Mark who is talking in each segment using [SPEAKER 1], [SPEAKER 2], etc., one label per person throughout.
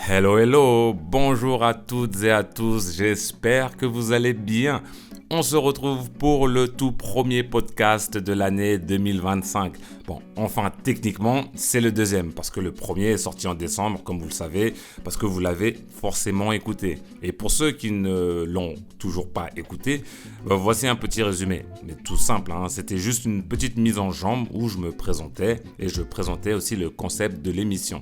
[SPEAKER 1] Hello, hello, bonjour à toutes et à tous, j'espère que vous allez bien. On se retrouve pour le tout premier podcast de l'année 2025. Bon, enfin, techniquement, c'est le deuxième, parce que le premier est sorti en décembre, comme vous le savez, parce que vous l'avez forcément écouté. Et pour ceux qui ne l'ont toujours pas écouté, voici un petit résumé. Mais tout simple, c'était juste une petite mise en jambe où je me présentais et je présentais aussi le concept de l'émission.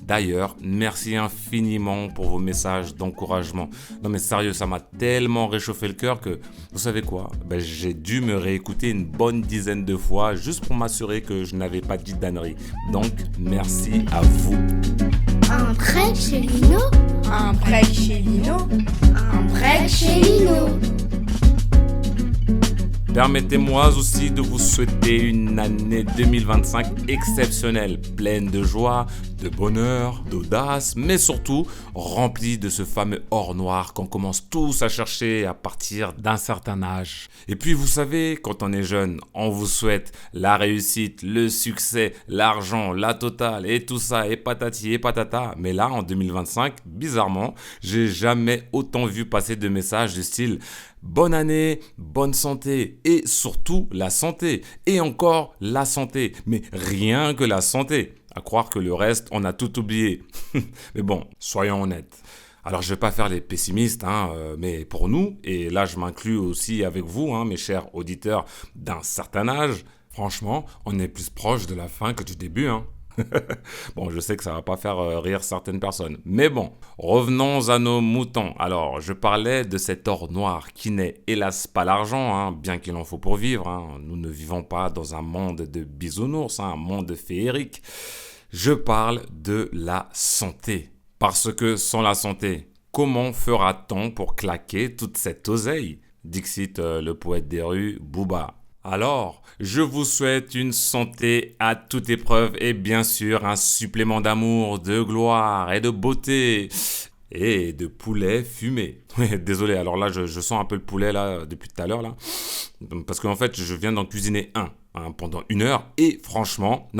[SPEAKER 1] D'ailleurs, merci infiniment pour vos messages d'encouragement. Non mais sérieux, ça m'a tellement réchauffé le cœur que, vous savez quoi, j'ai dû me réécouter une bonne dizaine de fois juste pour m'assurer que je n'avais pas dit d'ânerie. Donc, merci à vous.
[SPEAKER 2] Un break chez Lino.
[SPEAKER 3] Un break chez Lino.
[SPEAKER 2] Un break chez Lino.
[SPEAKER 1] Permettez-moi aussi de vous souhaiter une année 2025 exceptionnelle, pleine de joie, de bonheur, d'audace, mais surtout remplie de ce fameux or noir qu'on commence tous à chercher à partir d'un certain âge. Et puis vous savez, quand on est jeune, on vous souhaite la réussite, le succès, l'argent, la totale et tout ça, et patati et patata. Mais là, en 2025, bizarrement, j'ai jamais autant vu passer de messages du style bonne année, bonne santé et surtout la santé. Et encore la santé. Mais rien que la santé. À croire que le reste, on a tout oublié. Mais bon, soyons honnêtes. Alors je vais pas faire les pessimistes, mais pour nous, et là je m'inclus aussi avec vous, mes chers auditeurs d'un certain âge, franchement, on est plus proche de la fin que du début. Bon, je sais que ça va pas faire rire certaines personnes. Mais bon, revenons à nos moutons. Alors, je parlais de cet or noir qui n'est hélas pas l'argent, bien qu'il en faut pour vivre. Nous ne vivons pas dans un monde de bisounours, un monde féerique. Je parle de la santé. Parce que sans la santé, comment fera-t-on pour claquer toute cette oseille? Dixit le poète des rues, Booba. Alors, je vous souhaite une santé à toute épreuve et bien sûr un supplément d'amour, de gloire et de beauté et de poulet fumé. Désolé, alors là je sens un peu le poulet là depuis tout à l'heure là, parce qu'en fait je viens d'en cuisiner un pendant 1 heure et franchement,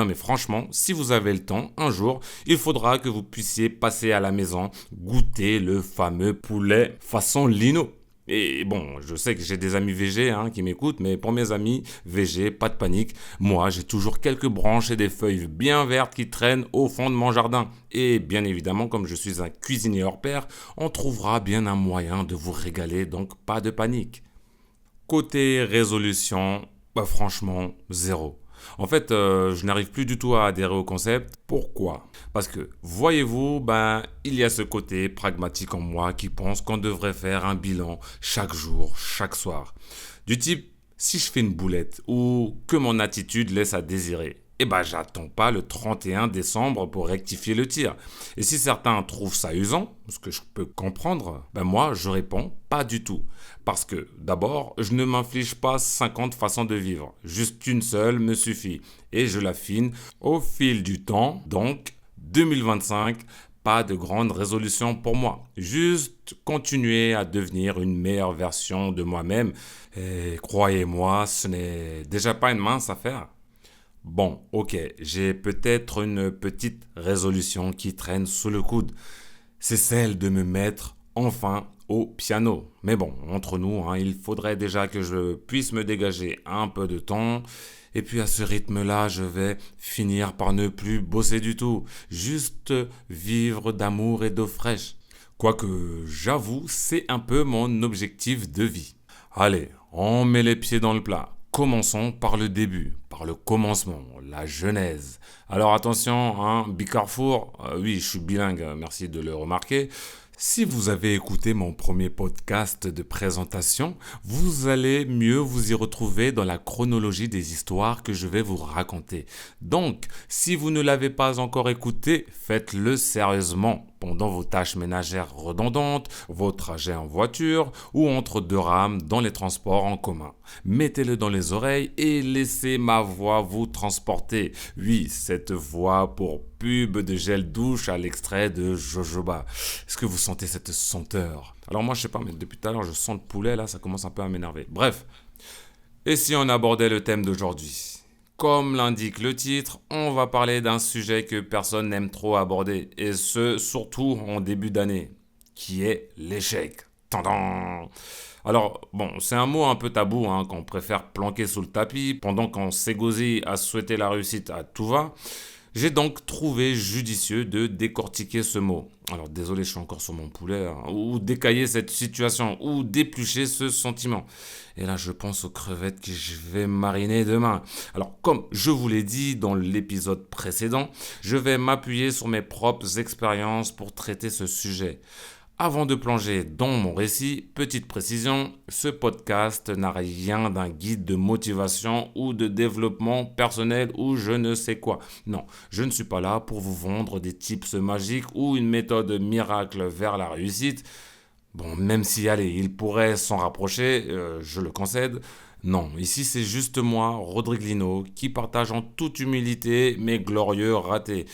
[SPEAKER 1] si vous avez le temps, un jour, il faudra que vous puissiez passer à la maison, goûter le fameux poulet façon Lino. Et bon, je sais que j'ai des amis végés qui m'écoutent, mais pour mes amis végés, pas de panique. Moi, j'ai toujours quelques branches et des feuilles bien vertes qui traînent au fond de mon jardin. Et bien évidemment, comme je suis un cuisinier hors pair, on trouvera bien un moyen de vous régaler, donc pas de panique. Côté résolution, franchement, zéro. En fait, je n'arrive plus du tout à adhérer au concept. Pourquoi? Parce que, voyez-vous, il y a ce côté pragmatique en moi qui pense qu'on devrait faire un bilan chaque jour, chaque soir. Du type, si je fais une boulette ou que mon attitude laisse à désirer, j'attends pas le 31 décembre pour rectifier le tir. Et si certains trouvent ça usant, ce que je peux comprendre, moi, je réponds pas du tout. Parce que, d'abord, je ne m'inflige pas 50 façons de vivre. Juste une seule me suffit. Et je l'affine au fil du temps. Donc, 2025, pas de grande résolution pour moi. Juste continuer à devenir une meilleure version de moi-même. Et croyez-moi, ce n'est déjà pas une mince affaire. Bon, ok, j'ai peut-être une petite résolution qui traîne sous le coude. C'est celle de me mettre enfin au piano. Mais bon, entre nous, il faudrait déjà que je puisse me dégager un peu de temps. Et puis à ce rythme-là, je vais finir par ne plus bosser du tout. Juste vivre d'amour et d'eau fraîche. Quoique, j'avoue, c'est un peu mon objectif de vie. Allez, on met les pieds dans le plat. Commençons par le début, par le commencement, la genèse. Alors attention, Bicarrefour, oui, je suis bilingue, merci de le remarquer. Si vous avez écouté mon premier podcast de présentation, vous allez mieux vous y retrouver dans la chronologie des histoires que je vais vous raconter. Donc, si vous ne l'avez pas encore écouté, faites-le sérieusement pendant vos tâches ménagères redondantes, vos trajets en voiture ou entre deux rames dans les transports en commun. Mettez-le dans les oreilles et laissez ma voix vous transporter. Oui, cette voix pour pub de gel douche à l'extrait de Jojoba. Est-ce que vous sentez cette senteur? Alors moi, je sais pas, mais depuis tout à l'heure, je sens le poulet, là, ça commence un peu à m'énerver. Bref, et si on abordait le thème d'aujourd'hui? Comme l'indique le titre, on va parler d'un sujet que personne n'aime trop aborder, et ce, surtout en début d'année, qui est l'échec. Tadam! Alors, bon, c'est un mot un peu tabou qu'on préfère planquer sous le tapis pendant qu'on s'égosille à souhaiter la réussite à tout va. J'ai donc trouvé judicieux de décortiquer ce mot. Alors désolé, je suis encore sur mon poulet, ou d'écailler cette situation, ou d'éplucher ce sentiment. Et là, je pense aux crevettes que je vais mariner demain. Alors comme je vous l'ai dit dans l'épisode précédent, je vais m'appuyer sur mes propres expériences pour traiter ce sujet. Avant de plonger dans mon récit, petite précision, ce podcast n'a rien d'un guide de motivation ou de développement personnel ou je ne sais quoi. Non, je ne suis pas là pour vous vendre des tips magiques ou une méthode miracle vers la réussite. Bon, même si, allez, il pourrait s'en rapprocher, je le concède. Non, ici c'est juste moi, Rodrigue Lino, qui partage en toute humilité mes glorieux ratés.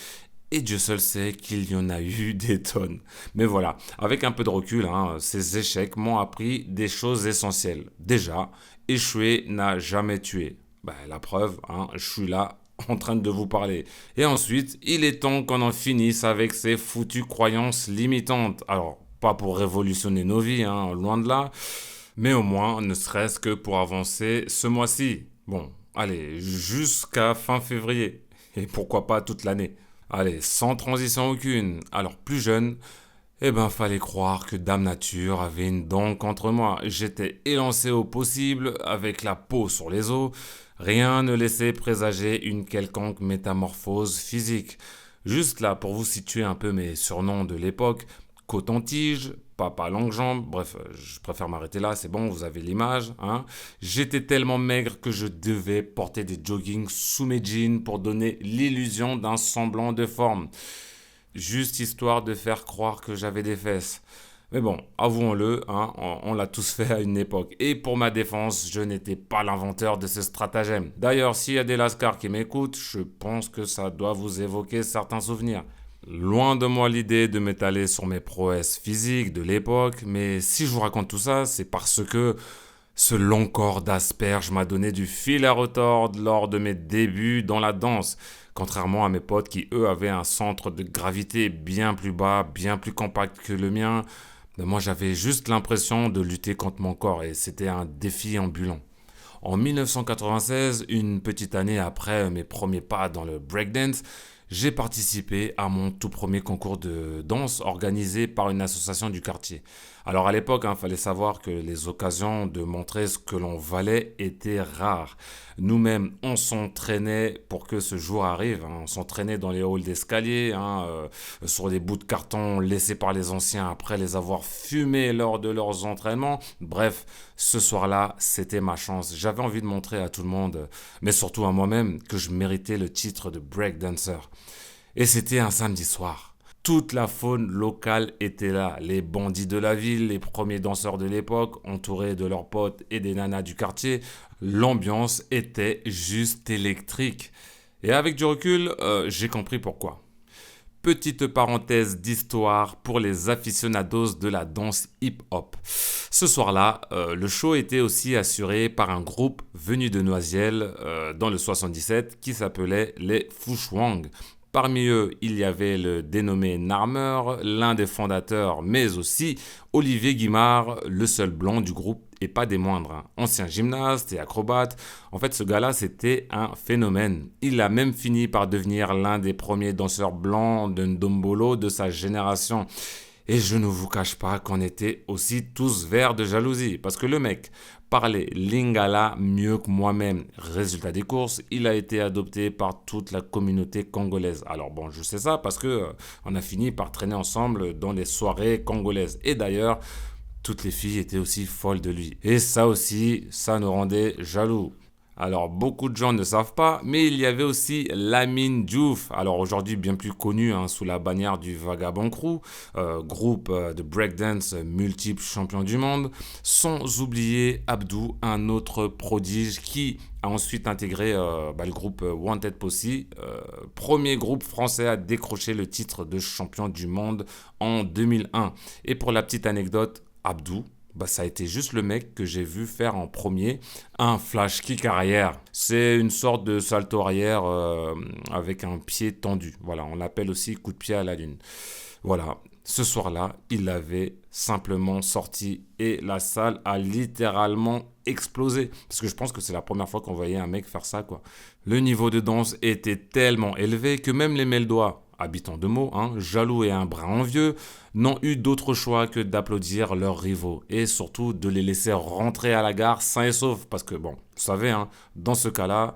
[SPEAKER 1] Et Dieu seul sait qu'il y en a eu des tonnes. Mais voilà, avec un peu de recul, ces échecs m'ont appris des choses essentielles. Déjà, échouer n'a jamais tué. La preuve, je suis là en train de vous parler. Et ensuite, il est temps qu'on en finisse avec ces foutues croyances limitantes. Alors, pas pour révolutionner nos vies, loin de là, mais au moins, ne serait-ce que pour avancer ce mois-ci. Bon, allez, jusqu'à fin février. Et pourquoi pas toute l'année. Allez, sans transition aucune. Alors, plus jeune, fallait croire que Dame Nature avait une dent contre moi. J'étais élancé au possible, avec la peau sur les os. Rien ne laissait présager une quelconque métamorphose physique. Juste là, pour vous situer un peu mes surnoms de l'époque, Coton-tige, Papa Longue-Jambe, bref, je préfère m'arrêter là, c'est bon, vous avez l'image. J'étais tellement maigre que je devais porter des joggings sous mes jeans pour donner l'illusion d'un semblant de forme. Juste histoire de faire croire que j'avais des fesses. Mais bon, avouons-le, on l'a tous fait à une époque. Et pour ma défense, je n'étais pas l'inventeur de ce stratagème. D'ailleurs, s'il y a des lascars qui m'écoutent, je pense que ça doit vous évoquer certains souvenirs. Loin de moi l'idée de m'étaler sur mes prouesses physiques de l'époque, mais si je vous raconte tout ça, c'est parce que ce long corps d'asperges m'a donné du fil à retordre lors de mes débuts dans la danse, contrairement à mes potes qui, eux, avaient un centre de gravité bien plus bas, bien plus compact que le mien. Moi, j'avais juste l'impression de lutter contre mon corps et c'était un défi ambulant. En 1996, une petite année après mes premiers pas dans le breakdance, j'ai participé à mon tout premier concours de danse organisé par une association du quartier. Alors à l'époque, fallait savoir que les occasions de montrer ce que l'on valait étaient rares. Nous-mêmes, on s'entraînait pour que ce jour arrive. On s'entraînait dans les halls d'escalier, sur des bouts de carton laissés par les anciens après les avoir fumés lors de leurs entraînements. Bref, ce soir-là, c'était ma chance. J'avais envie de montrer à tout le monde, mais surtout à moi-même, que je méritais le titre de breakdancer. Et c'était un samedi soir. Toute la faune locale était là. Les bandits de la ville, les premiers danseurs de l'époque, entourés de leurs potes et des nanas du quartier. L'ambiance était juste électrique. Et avec du recul, j'ai compris pourquoi. Petite parenthèse d'histoire pour les aficionados de la danse hip-hop. Ce soir-là, le show était aussi assuré par un groupe venu de Noisiel dans le 77 qui s'appelait les Fouchwang. Parmi eux, il y avait le dénommé Narmer, l'un des fondateurs, mais aussi Olivier Guimard, le seul blanc du groupe et pas des moindres. Ancien gymnaste et acrobate, en fait ce gars-là c'était un phénomène. Il a même fini par devenir l'un des premiers danseurs blancs de Ndombolo de sa génération. Et je ne vous cache pas qu'on était aussi tous verts de jalousie, parce que le mec parlait lingala mieux que moi-même. Résultat des courses, il a été adopté par toute la communauté congolaise. Alors bon, je sais ça parce que on a fini par traîner ensemble dans les soirées congolaises. Et d'ailleurs, toutes les filles étaient aussi folles de lui. Et ça aussi, ça nous rendait jaloux. Alors, beaucoup de gens ne savent pas, mais il y avait aussi Lamine Diouf, alors aujourd'hui bien plus connu sous la bannière du Vagabond Crew, groupe de breakdance multiple champion du monde, sans oublier Abdou, un autre prodige qui a ensuite intégré le groupe Wanted Posse, premier groupe français à décrocher le titre de champion du monde en 2001. Et pour la petite anecdote, Abdou, Bah, ça a été juste le mec que j'ai vu faire en premier un flash kick arrière. C'est une sorte de salto arrière avec un pied tendu. Voilà, on l'appelle aussi coup de pied à la lune. Voilà, ce soir-là, il l'avait simplement sorti et la salle a littéralement explosé. Parce que je pense que c'est la première fois qu'on voyait un mec faire ça, quoi. Le niveau de danse était tellement élevé que même les Meldois, habitants de Meaux, jaloux et un brin envieux, n'ont eu d'autre choix que d'applaudir leurs rivaux et surtout de les laisser rentrer à la gare sains et saufs. Parce que, bon, vous savez, dans ce cas-là,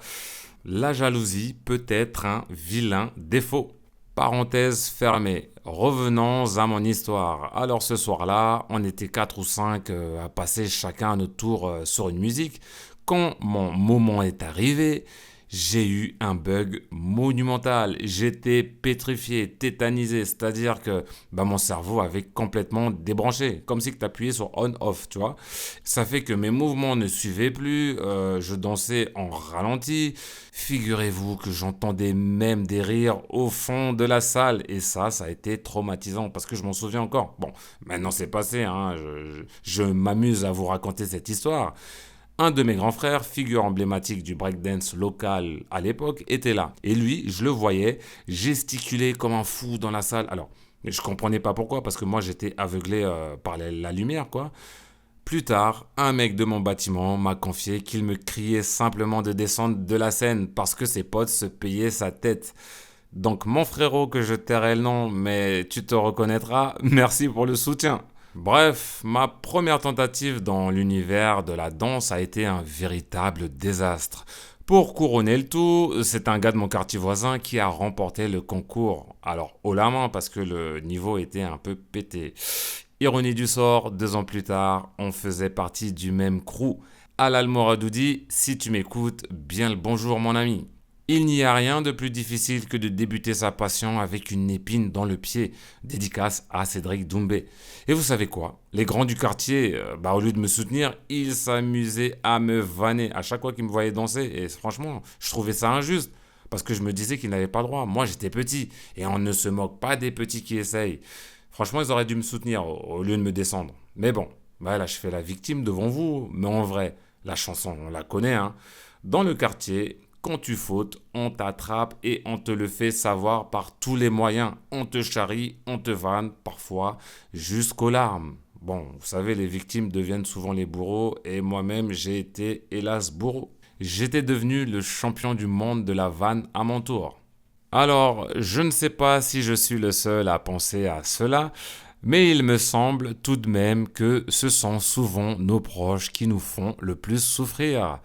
[SPEAKER 1] la jalousie peut être un vilain défaut. Parenthèse fermée. Revenons à mon histoire. Alors ce soir-là, on était 4 ou 5 à passer chacun à notre tour sur une musique. Quand mon moment est arrivé, j'ai eu un bug monumental. J'étais pétrifié, tétanisé. C'est-à-dire que mon cerveau avait complètement débranché. Comme si tu appuyais sur on-off, tu vois. Ça fait que mes mouvements ne suivaient plus. Je dansais en ralenti. Figurez-vous que j'entendais même des rires au fond de la salle. Et ça a été traumatisant parce que je m'en souviens encore. Bon, maintenant c'est passé. Je m'amuse à vous raconter cette histoire. Un de mes grands frères, figure emblématique du breakdance local à l'époque, était là. Et lui, je le voyais gesticuler comme un fou dans la salle. Alors, je comprenais pas pourquoi, parce que moi j'étais aveuglé par la lumière, quoi. Plus tard, un mec de mon bâtiment m'a confié qu'il me criait simplement de descendre de la scène parce que ses potes se payaient sa tête. Donc mon frérot, que je tairai le nom, mais tu te reconnaîtras, merci pour le soutien. Bref, ma première tentative dans l'univers de la danse a été un véritable désastre. Pour couronner le tout, c'est un gars de mon quartier voisin qui a remporté le concours. Alors, haut la main parce que le niveau était un peu pété. Ironie du sort, 2 ans plus tard, on faisait partie du même crew. Alal Moradoudi, si tu m'écoutes, bien le bonjour mon ami. Il n'y a rien de plus difficile que de débuter sa passion avec une épine dans le pied. Dédicace à Cédric Doumbé. Et vous savez quoi? Les grands du quartier, au lieu de me soutenir, ils s'amusaient à me vanner à chaque fois qu'ils me voyaient danser. Et franchement, je trouvais ça injuste. Parce que je me disais qu'ils n'avaient pas le droit. Moi, j'étais petit. Et on ne se moque pas des petits qui essayent. Franchement, ils auraient dû me soutenir au lieu de me descendre. Mais bon, là, je fais la victime devant vous. Mais en vrai, la chanson, on la connaît. Dans le quartier, quand tu fautes, on t'attrape et on te le fait savoir par tous les moyens. On te charrie, on te vanne, parfois jusqu'aux larmes. Bon, vous savez, les victimes deviennent souvent les bourreaux et moi-même, j'ai été, hélas, bourreau. J'étais devenu le champion du monde de la vanne à mon tour. Alors, je ne sais pas si je suis le seul à penser à cela, mais il me semble tout de même que ce sont souvent nos proches qui nous font le plus souffrir.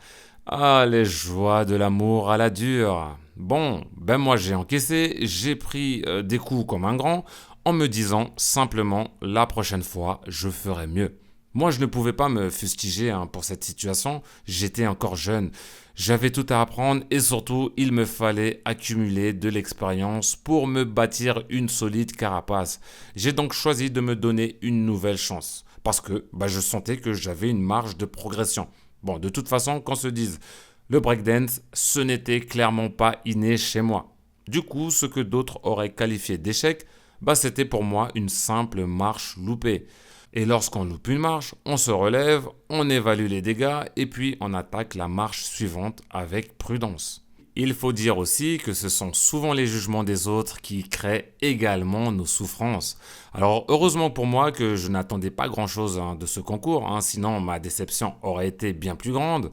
[SPEAKER 1] Ah, les joies de l'amour à la dure. Bon, moi j'ai encaissé, j'ai pris des coups comme un grand, en me disant simplement la prochaine fois je ferai mieux. Moi je ne pouvais pas me fustiger pour cette situation, j'étais encore jeune, j'avais tout à apprendre et surtout il me fallait accumuler de l'expérience pour me bâtir une solide carapace. J'ai donc choisi de me donner une nouvelle chance parce que je sentais que j'avais une marge de progression. Bon, de toute façon, qu'on se dise, le breakdance, ce n'était clairement pas inné chez moi. Du coup, ce que d'autres auraient qualifié d'échec, c'était pour moi une simple marche loupée. Et lorsqu'on loupe une marche, on se relève, on évalue les dégâts et puis on attaque la marche suivante avec prudence. Il faut dire aussi que ce sont souvent les jugements des autres qui créent également nos souffrances. Alors heureusement pour moi que je n'attendais pas grand-chose de ce concours, sinon ma déception aurait été bien plus grande.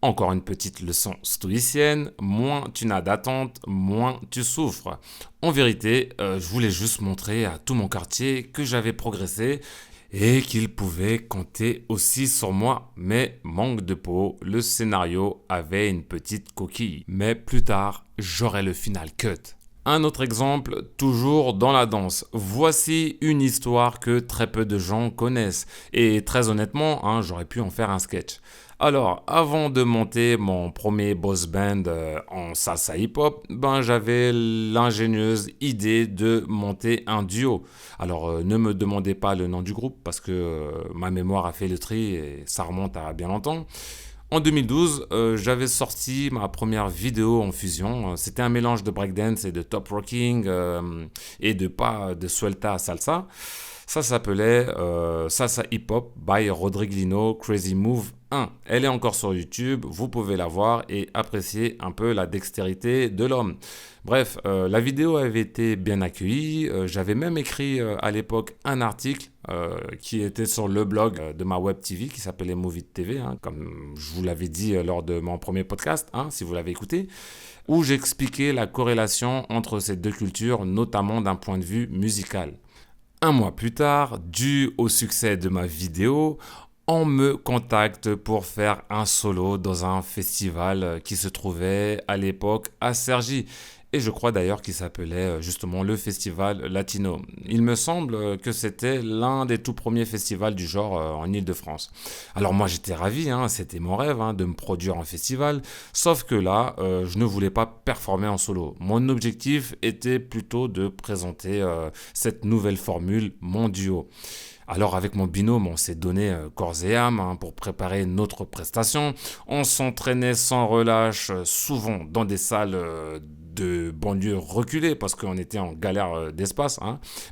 [SPEAKER 1] Encore une petite leçon stoïcienne, moins tu n'as d'attente, moins tu souffres. En vérité, je voulais juste montrer à tout mon quartier que j'avais progressé et qu'il pouvait compter aussi sur moi. Mais manque de peau, le scénario avait une petite coquille. Mais plus tard, j'aurai le final cut. Un autre exemple, toujours dans la danse. Voici une histoire que très peu de gens connaissent. Et très honnêtement, j'aurais pu en faire un sketch. Alors, avant de monter mon premier boss band en salsa hip-hop, j'avais l'ingénieuse idée de monter un duo. Alors, ne me demandez pas le nom du groupe parce que ma mémoire a fait le tri et ça remonte à bien longtemps. En 2012, j'avais sorti ma première vidéo en fusion. C'était un mélange de breakdance et de top rocking et de pas de suelta salsa. Ça s'appelait Salsa Hip Hop by Rodrigue Lino Crazy Move 1. Elle est encore sur YouTube, vous pouvez la voir et apprécier un peu la dextérité de l'homme. Bref, la vidéo avait été bien accueillie. J'avais même écrit à l'époque un article qui était sur le blog de ma web TV qui s'appelait Movie TV, comme je vous l'avais dit lors de mon premier podcast, si vous l'avez écouté, où j'expliquais la corrélation entre ces deux cultures, notamment d'un point de vue musical. Un mois plus tard, dû au succès de ma vidéo, on me contacte pour faire un solo dans un festival qui se trouvait à l'époque à Cergy. Et je crois d'ailleurs qu'il s'appelait justement le Festival Latino. Il me semble que c'était l'un des tout premiers festivals du genre en Île-de-France. Alors moi j'étais ravi, c'était mon rêve de me produire en festival. Sauf que là, je ne voulais pas performer en solo. Mon objectif était plutôt de présenter cette nouvelle formule, mon duo. Alors avec mon binôme, on s'est donné corps et âme pour préparer notre prestation. On s'entraînait sans relâche, souvent dans des salles de banlieue reculée parce qu'on était en galère d'espace.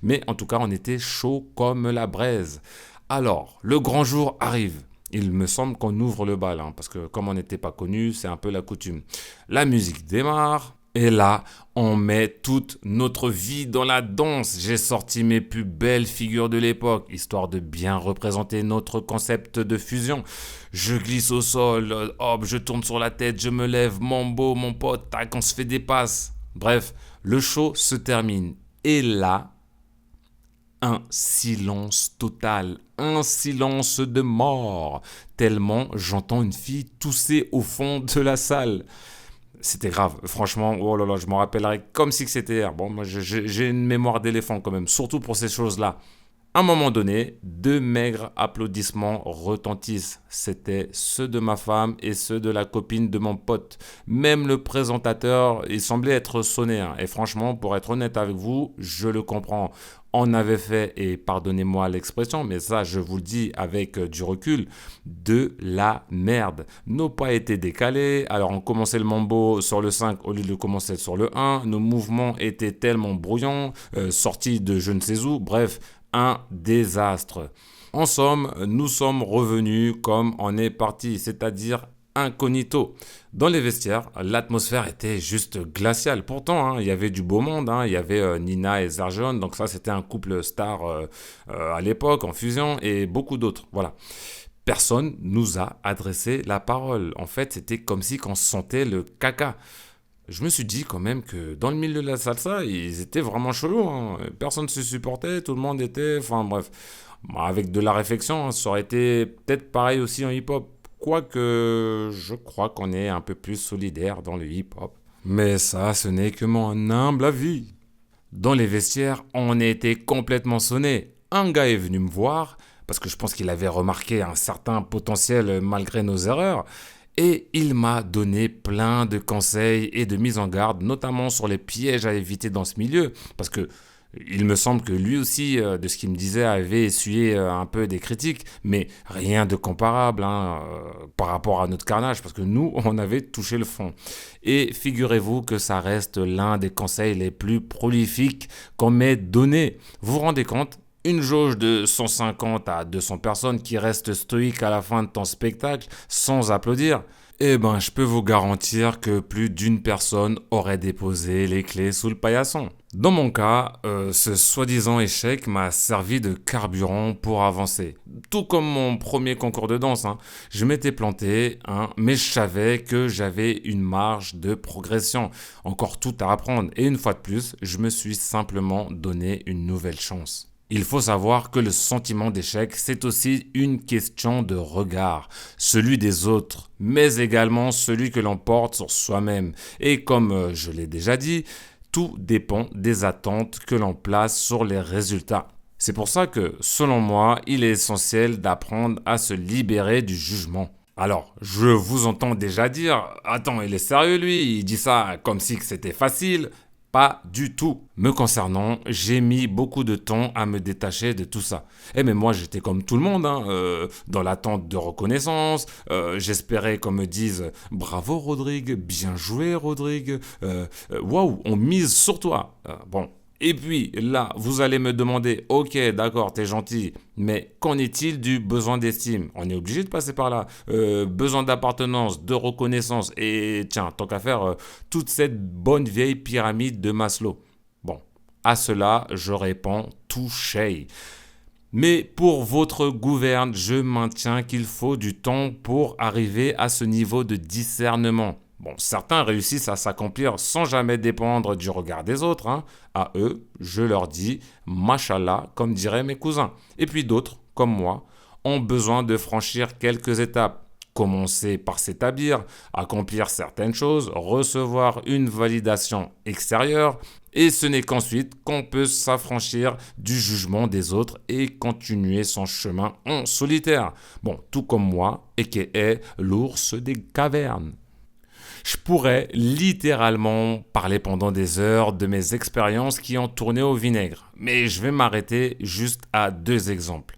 [SPEAKER 1] Mais en tout cas, on était chaud comme la braise. Alors, le grand jour arrive. Il me semble qu'on ouvre le bal parce que comme on n'était pas connu, c'est un peu la coutume. La musique démarre. Et là, on met toute notre vie dans la danse. J'ai sorti mes plus belles figures de l'époque, histoire de bien représenter notre concept de fusion. Je glisse au sol, hop, je tourne sur la tête, je me lève, mambo, mon pote, tac, on se fait des passes. Bref, le show se termine. Et là, un silence total, un silence de mort, tellement j'entends une fille tousser au fond de la salle. C'était grave, franchement, oh là là, je m'en rappellerai comme si c'était hier. Bon, moi j'ai une mémoire d'éléphant quand même, surtout pour ces choses-là. À un moment donné, 2 maigres applaudissements retentissent. C'était ceux de ma femme et ceux de la copine de mon pote. Même le présentateur, il semblait être sonné. Et franchement, pour être honnête avec vous, je le comprends. On avait fait, et pardonnez-moi l'expression, mais ça je vous le dis avec du recul, de la merde. Nos pas étaient décalés, alors on commençait le mambo sur le 5 au lieu de commencer sur le 1. Nos mouvements étaient tellement brouillons, sortis de je ne sais où, bref, un désastre. En somme, nous sommes revenus comme on est parti, c'est-à-dire incognito. Dans les vestiaires, l'atmosphère était juste glaciale. Pourtant, il y avait du beau monde. Il y avait Nina et Zarjon. Donc ça, c'était un couple star à l'époque, en fusion, et beaucoup d'autres. Voilà. Personne nous a adressé la parole. En fait, c'était comme si on sentait le caca. Je me suis dit quand même que dans le milieu de la salsa, ils étaient vraiment chelous. Personne ne se supportait, tout le monde était... Enfin bref, avec de la réflexion, ça aurait été peut-être pareil aussi en hip-hop. Quoique je crois qu'on est un peu plus solidaire dans le hip-hop. Mais ça, ce n'est que mon humble avis. Dans les vestiaires, on était complètement sonné. Un gars est venu me voir, parce que je pense qu'il avait remarqué un certain potentiel malgré nos erreurs. Et il m'a donné plein de conseils et de mises en garde, notamment sur les pièges à éviter dans ce milieu. Parce que il me semble que lui aussi, de ce qu'il me disait, avait essuyé un peu des critiques, mais rien de comparable par rapport à notre carnage, parce que nous, on avait touché le fond. Et figurez-vous que ça reste l'un des conseils les plus prolifiques qu'on m'ait donné. Vous vous rendez compte ? Une jauge de 150 à 200 personnes qui restent stoïques à la fin de ton spectacle sans applaudir. Eh ben, je peux vous garantir que plus d'une personne aurait déposé les clés sous le paillasson. Dans mon cas, ce soi-disant échec m'a servi de carburant pour avancer. Tout comme mon premier concours de danse. Je m'étais planté, mais je savais que j'avais une marge de progression. Encore tout à apprendre. Et une fois de plus, je me suis simplement donné une nouvelle chance. Il faut savoir que le sentiment d'échec, c'est aussi une question de regard, celui des autres, mais également celui que l'on porte sur soi-même. Et comme je l'ai déjà dit, tout dépend des attentes que l'on place sur les résultats. C'est pour ça que, selon moi, il est essentiel d'apprendre à se libérer du jugement. Alors, je vous entends déjà dire « Attends, il est sérieux lui, il dit ça comme si c'était facile ». Pas du tout. Me concernant, j'ai mis beaucoup de temps à me détacher de tout ça. Mais moi, j'étais comme tout le monde, dans l'attente de reconnaissance. J'espérais qu'on me dise « Bravo Rodrigue, bien joué Rodrigue, waouh, on mise sur toi ». Bon, Et puis là, vous allez me demander, ok, d'accord, t'es gentil, mais qu'en est-il du besoin d'estime? On est obligé de passer par là. Besoin d'appartenance, de reconnaissance, et tiens, tant qu'à faire, toute cette bonne vieille pyramide de Maslow. Bon, à cela, je réponds touché. Mais pour votre gouverne, je maintiens qu'il faut du temps pour arriver à ce niveau de discernement. Bon, certains réussissent à s'accomplir sans jamais dépendre du regard des autres, hein. À eux, je leur dis Mashallah, comme diraient mes cousins. Et puis d'autres, comme moi, ont besoin de franchir quelques étapes. Commencer par s'établir, accomplir certaines choses, recevoir une validation extérieure, et ce n'est qu'ensuite qu'on peut s'affranchir du jugement des autres et continuer son chemin en solitaire. Bon, tout comme moi, et qui est l'ours des cavernes. Je pourrais littéralement parler pendant des heures de mes expériences qui ont tourné au vinaigre, mais je vais m'arrêter juste à 2 exemples.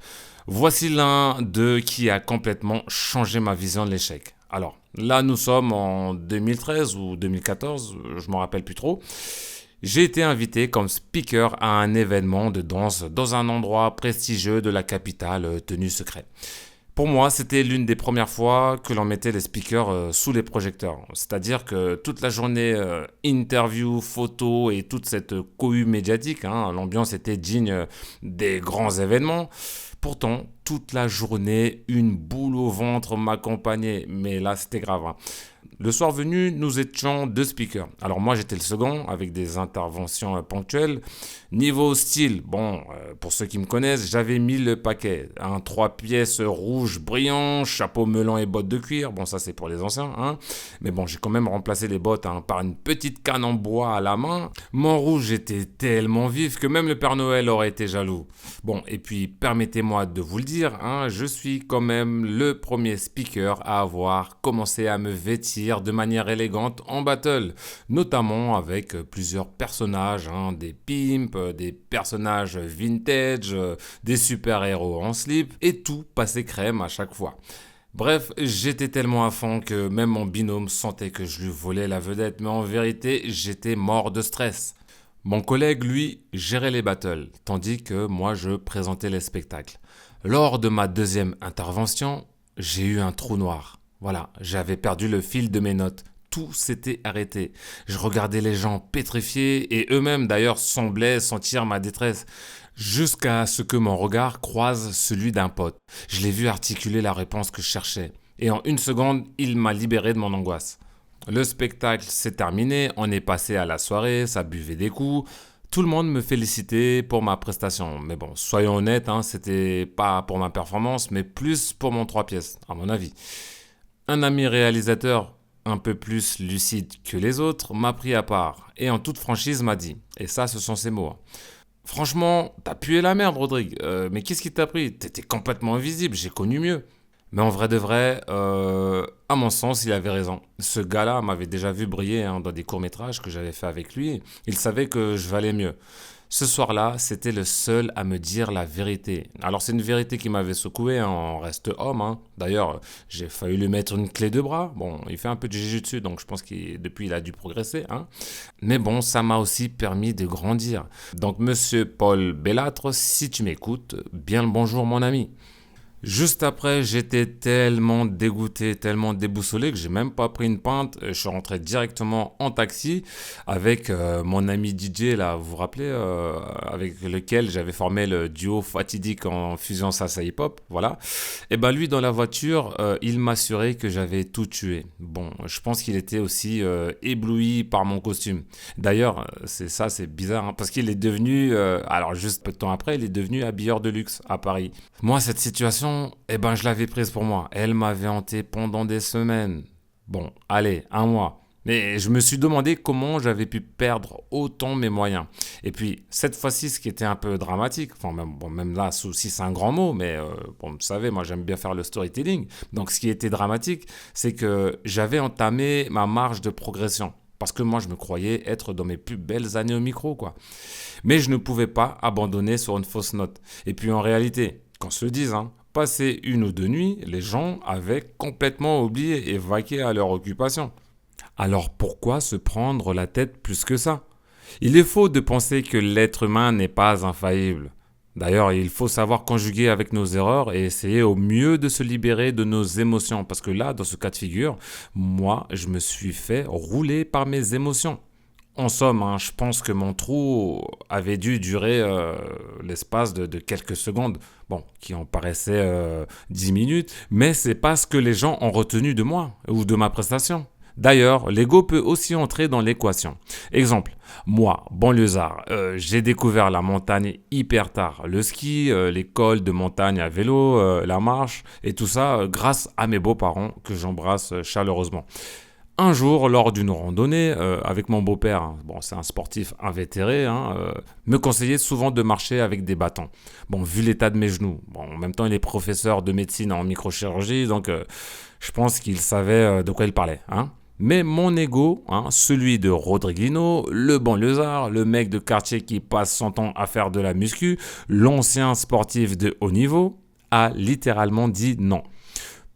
[SPEAKER 1] Voici l'un d'eux qui a complètement changé ma vision de l'échec. Alors, là nous sommes en 2013 ou 2014, je ne me rappelle plus trop. J'ai été invité comme speaker à un événement de danse dans un endroit prestigieux de la capitale tenu secret. Pour moi, c'était l'une des premières fois que l'on mettait les speakers sous les projecteurs. C'est-à-dire que toute la journée, interview, photos et toute cette cohue médiatique, hein, l'ambiance était digne des grands événements. Pourtant, toute la journée, une boule au ventre m'accompagnait. Mais là, c'était grave, hein. Le soir venu, nous étions 2 speakers. Alors moi, j'étais le second avec des interventions ponctuelles. Niveau style, bon, pour ceux qui me connaissent, j'avais mis le paquet. Un 3 pièces rouge brillant, chapeau melon et bottes de cuir. Bon, ça c'est pour les anciens, hein. Mais bon, j'ai quand même remplacé les bottes par une petite canne en bois à la main. Mon rouge était tellement vif que même le Père Noël aurait été jaloux. Bon, et puis permettez-moi de vous le dire, hein, je suis quand même le premier speaker à avoir commencé à me vêtir de manière élégante en battle, notamment avec plusieurs personnages, hein, des pimps, des personnages vintage, des super-héros en slip, et tout passait crème à chaque fois. Bref, j'étais tellement à fond que même mon binôme sentait que je lui volais la vedette, mais en vérité, j'étais mort de stress. Mon collègue, lui, gérait les battles, tandis que moi, je présentais les spectacles. Lors de ma 2e intervention, j'ai eu un trou noir. Voilà, j'avais perdu le fil de mes notes. Tout s'était arrêté. Je regardais les gens pétrifiés et eux-mêmes d'ailleurs semblaient sentir ma détresse. Jusqu'à ce que mon regard croise celui d'un pote. Je l'ai vu articuler la réponse que je cherchais. Et en 1 seconde, il m'a libéré de mon angoisse. Le spectacle s'est terminé, on est passé à la soirée, ça buvait des coups. Tout le monde me félicitait pour ma prestation. Mais bon, soyons honnêtes, hein, c'était pas pour ma performance, mais plus pour mon 3 pièces, à mon avis. Un ami réalisateur, un peu plus lucide que les autres, m'a pris à part et en toute franchise m'a dit, et ça ce sont ses mots, hein, franchement, t'as pué la merde Rodrigue, mais qu'est-ce qui t'a pris? T'étais complètement invisible, j'ai connu mieux. Mais en vrai de vrai, à mon sens, il avait raison. Ce gars-là m'avait déjà vu briller, hein, dans des courts-métrages que j'avais fait avec lui. Il savait que je valais mieux. Ce soir-là, c'était le seul à me dire la vérité. Alors c'est une vérité qui m'avait secoué, hein, on reste homme, hein. D'ailleurs, j'ai failli lui mettre une clé de bras. Bon, il fait un peu de jiu-jitsu, donc je pense qu'il depuis il a dû progresser, hein. Mais bon, ça m'a aussi permis de grandir. Donc monsieur Paul Bellâtre, si tu m'écoutes, bien le bonjour mon ami. Juste après, j'étais tellement dégoûté, tellement déboussolé que j'ai même pas pris une pinte. Je suis rentré directement en taxi avec mon ami DJ, là, vous vous rappelez, avec lequel j'avais formé le duo fatidique en fusion salsa hip-hop, voilà. Et ben lui, dans la voiture, il m'assurait que j'avais tout tué. Bon, je pense qu'il était aussi ébloui par mon costume. D'ailleurs, c'est bizarre, hein, parce qu'il est devenu, alors juste peu de temps après, il est devenu habilleur de luxe à Paris. Moi, cette situation, je l'avais prise pour moi. Elle m'avait hanté pendant des semaines. Bon, allez, 1 mois. Mais je me suis demandé comment j'avais pu perdre autant mes moyens. Et puis, cette fois-ci, ce qui était un peu dramatique, enfin, même là, souci, c'est un grand mot, mais vous savez, moi, j'aime bien faire le storytelling. Donc, ce qui était dramatique, c'est que j'avais entamé ma marge de progression. Parce que moi, je me croyais être dans mes plus belles années au micro, quoi. Mais je ne pouvais pas abandonner sur une fausse note. Et puis, en réalité, qu'on se le dise, hein, passé 1 ou 2 nuits, les gens avaient complètement oublié et vaqué à leur occupation. Alors pourquoi se prendre la tête plus que ça? Il est faux de penser que l'être humain n'est pas infaillible. D'ailleurs, il faut savoir conjuguer avec nos erreurs et essayer au mieux de se libérer de nos émotions. Parce que là, dans ce cas de figure, moi, je me suis fait rouler par mes émotions. En somme, je pense que mon trou avait dû durer l'espace de quelques secondes, bon, qui en paraissaient 10 minutes, mais c'est pas ce que les gens ont retenu de moi ou de ma prestation. D'ailleurs, l'ego peut aussi entrer dans l'équation. Exemple, moi, banlieusard, j'ai découvert la montagne hyper tard. Le ski, l'école de montagne à vélo, la marche et tout ça grâce à mes beaux-parents que j'embrasse chaleureusement. Un jour, lors d'une randonnée avec mon beau-père, bon, c'est un sportif invétéré, me conseillait souvent de marcher avec des bâtons. Bon, vu l'état de mes genoux, bon, en même temps, il est professeur de médecine en microchirurgie, donc je pense qu'il savait de quoi il parlait. Mais mon ego, celui de Rodriguino, le banlieusard, le mec de quartier qui passe son temps à faire de la muscu, l'ancien sportif de haut niveau, a littéralement dit non.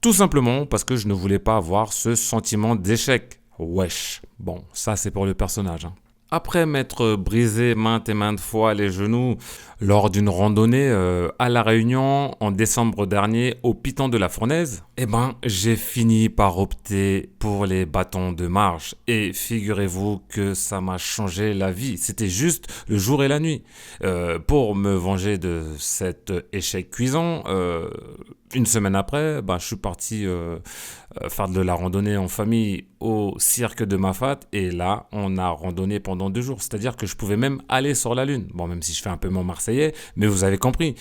[SPEAKER 1] Tout simplement parce que je ne voulais pas avoir ce sentiment d'échec. Wesh. Bon, ça c'est pour le personnage. Après m'être brisé maintes et maintes fois les genoux lors d'une randonnée à La Réunion en décembre dernier au Piton de la Fournaise, j'ai fini par opter pour les bâtons de marche. Et figurez-vous que ça m'a changé la vie. C'était juste le jour et la nuit. Pour me venger de cet échec cuisant, une semaine après, je suis parti faire de la randonnée en famille au cirque de Mafate. Et là, on a randonné pendant 2 jours. C'est-à-dire que je pouvais même aller sur la Lune. Bon, même si je fais un peu mon Marseillais, mais vous avez compris.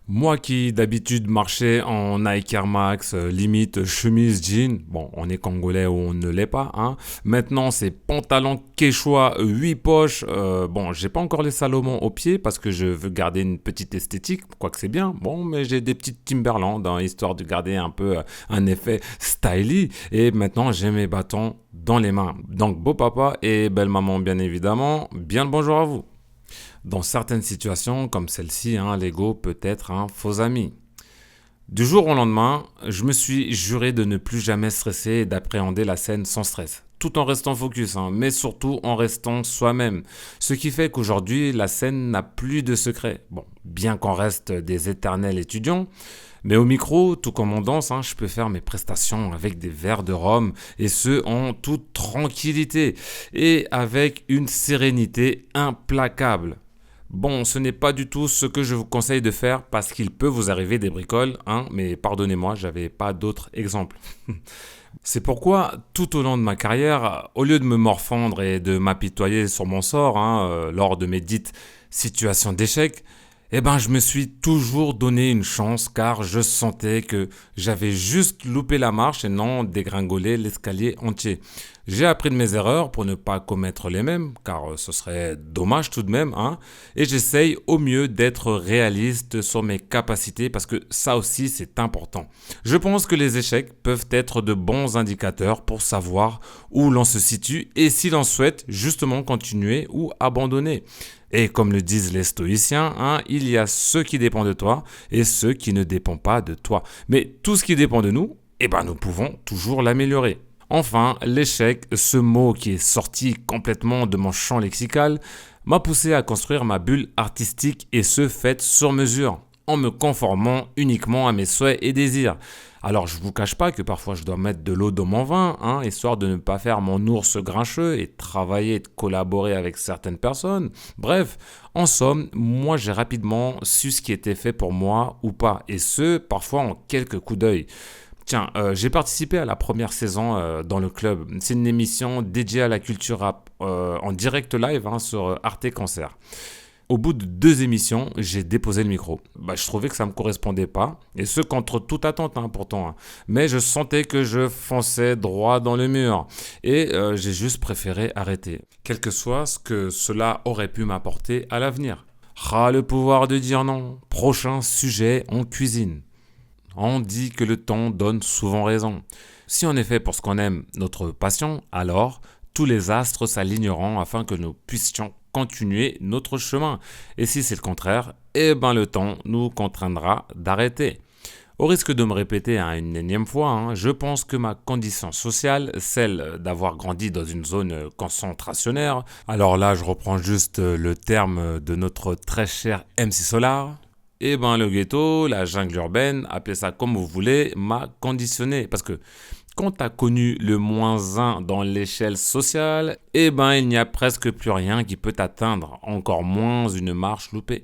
[SPEAKER 1] Moi qui d'habitude marchais en Nike Air Max, limite chemise jean, bon on est congolais ou on ne l'est pas, Maintenant c'est pantalon quechua 8 poches, bon j'ai pas encore les Salomon au pied parce que je veux garder une petite esthétique, quoique c'est bien, bon mais j'ai des petites Timberland histoire de garder un peu un effet stylish et maintenant j'ai mes bâtons dans les mains. Donc beau papa et belle maman bien évidemment, bien le bonjour à vous. Dans certaines situations comme celle-ci, l'ego peut être un faux ami. Du jour au lendemain, je me suis juré de ne plus jamais stresser et d'appréhender la scène sans stress. Tout en restant focus, mais surtout en restant soi-même. Ce qui fait qu'aujourd'hui, la scène n'a plus de secret. Bon, bien qu'on reste des éternels étudiants, mais au micro, tout comme on danse, je peux faire mes prestations avec des verres de rhum et ce en toute tranquillité et avec une sérénité implacable. Bon, ce n'est pas du tout ce que je vous conseille de faire parce qu'il peut vous arriver des bricoles, mais pardonnez-moi, j'avais pas d'autres exemples. C'est pourquoi, tout au long de ma carrière, au lieu de me morfondre et de m'apitoyer sur mon sort lors de mes dites situations d'échec, je me suis toujours donné une chance car je sentais que j'avais juste loupé la marche et non dégringolé l'escalier entier. J'ai appris de mes erreurs pour ne pas commettre les mêmes car ce serait dommage tout de même et j'essaye au mieux d'être réaliste sur mes capacités parce que ça aussi c'est important. Je pense que les échecs peuvent être de bons indicateurs pour savoir où l'on se situe et si l'on souhaite justement continuer ou abandonner. Et comme le disent les stoïciens, il y a ce qui dépend de toi et ce qui ne dépend pas de toi. Mais tout ce qui dépend de nous, nous pouvons toujours l'améliorer. Enfin, l'échec, ce mot qui est sorti complètement de mon champ lexical, m'a poussé à construire ma bulle artistique et ce fait sur mesure, en me conformant uniquement à mes souhaits et désirs. Alors je vous cache pas que parfois je dois mettre de l'eau dans mon vin, histoire de ne pas faire mon ours grincheux et travailler et de collaborer avec certaines personnes. Bref, en somme, moi j'ai rapidement su ce qui était fait pour moi ou pas, et ce, parfois en quelques coups d'œil. Tiens, j'ai participé à la première saison dans le club. C'est une émission dédiée à la culture rap en direct live sur Arte Concert. Au bout de 2 émissions, j'ai déposé le micro. Je trouvais que ça ne me correspondait pas, et ce contre toute attente pourtant. Mais je sentais que je fonçais droit dans le mur, et j'ai juste préféré arrêter, quel que soit ce que cela aurait pu m'apporter à l'avenir. Le pouvoir de dire non. Prochain sujet en cuisine. On dit que le temps donne souvent raison. Si on est fait pour ce qu'on aime, notre passion, alors tous les astres s'aligneront afin que nous puissions continuer notre chemin. Et si c'est le contraire, le temps nous contraindra d'arrêter. Au risque de me répéter une énième fois, je pense que ma condition sociale, celle d'avoir grandi dans une zone concentrationnaire, alors là je reprends juste le terme de notre très cher MC Solar, le ghetto, la jungle urbaine, appelez ça comme vous voulez, m'a conditionné. Parce que quand tu as connu le -1 dans l'échelle sociale, il n'y a presque plus rien qui peut t'atteindre, encore moins une marche loupée.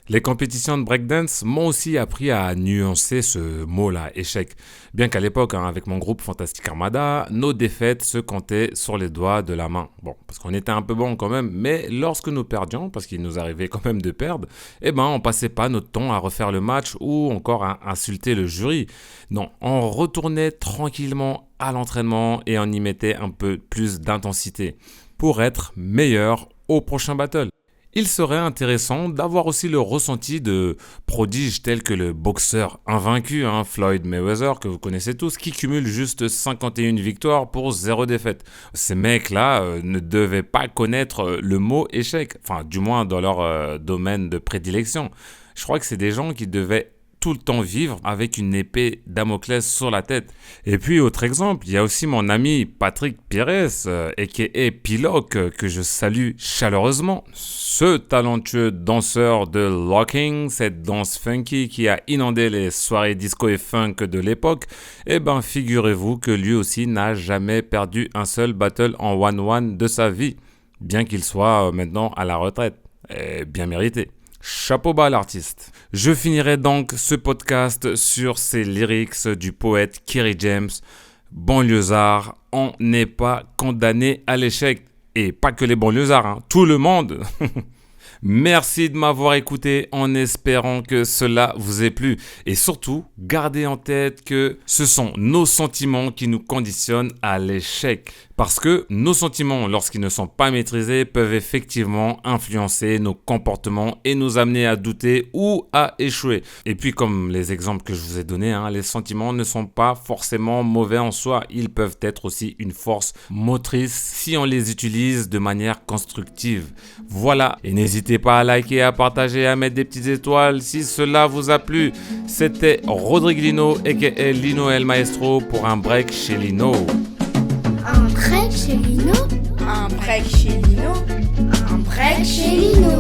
[SPEAKER 1] Les compétitions de breakdance m'ont aussi appris à nuancer ce mot-là, échec. Bien qu'à l'époque, avec mon groupe Fantastic Armada, nos défaites se comptaient sur les doigts de la main. Bon, parce qu'on était un peu bon quand même, mais lorsque nous perdions, parce qu'il nous arrivait quand même de perdre, on passait pas notre temps à refaire le match ou encore à insulter le jury. Non, on retournait tranquillement à l'entraînement et on y mettait un peu plus d'intensité pour être meilleur au prochain battle. Il serait intéressant d'avoir aussi le ressenti de prodiges tels que le boxeur invaincu, Floyd Mayweather, que vous connaissez tous, qui cumule juste 51 victoires pour 0 défaite. Ces mecs-là ne devaient pas connaître le mot échec, enfin du moins dans leur domaine de prédilection. Je crois que c'est des gens qui devaient tout le temps vivre avec une épée Damoclès sur la tête. Et puis, autre exemple, il y a aussi mon ami Patrick Pires, a.k.a. Piloc, que je salue chaleureusement. Ce talentueux danseur de locking, cette danse funky qui a inondé les soirées disco et funk de l'époque, figurez-vous que lui aussi n'a jamais perdu un seul battle en 1-1 de sa vie, bien qu'il soit maintenant à la retraite. Et bien mérité. Chapeau bas à l'artiste. Je finirai donc ce podcast sur ces lyrics du poète Kerry James. Banlieusard, on n'est pas condamné à l'échec. Et pas que les banlieusards, tout le monde. Merci de m'avoir écouté en espérant que cela vous ait plu. Et surtout, gardez en tête que ce sont nos sentiments qui nous conditionnent à l'échec. Parce que nos sentiments, lorsqu'ils ne sont pas maîtrisés, peuvent effectivement influencer nos comportements et nous amener à douter ou à échouer. Et puis, comme les exemples que je vous ai donnés, les sentiments ne sont pas forcément mauvais en soi. Ils peuvent être aussi une force motrice si on les utilise de manière constructive. Voilà. Et n'hésitez pas à liker, à partager, à mettre des petites étoiles si cela vous a plu. C'était Rodrigue Lino, a.k.a. Lino El Maestro, pour un break chez Lino.
[SPEAKER 2] Un break chez Lino.
[SPEAKER 3] Un break chez Lino.
[SPEAKER 2] Un break chez Lino.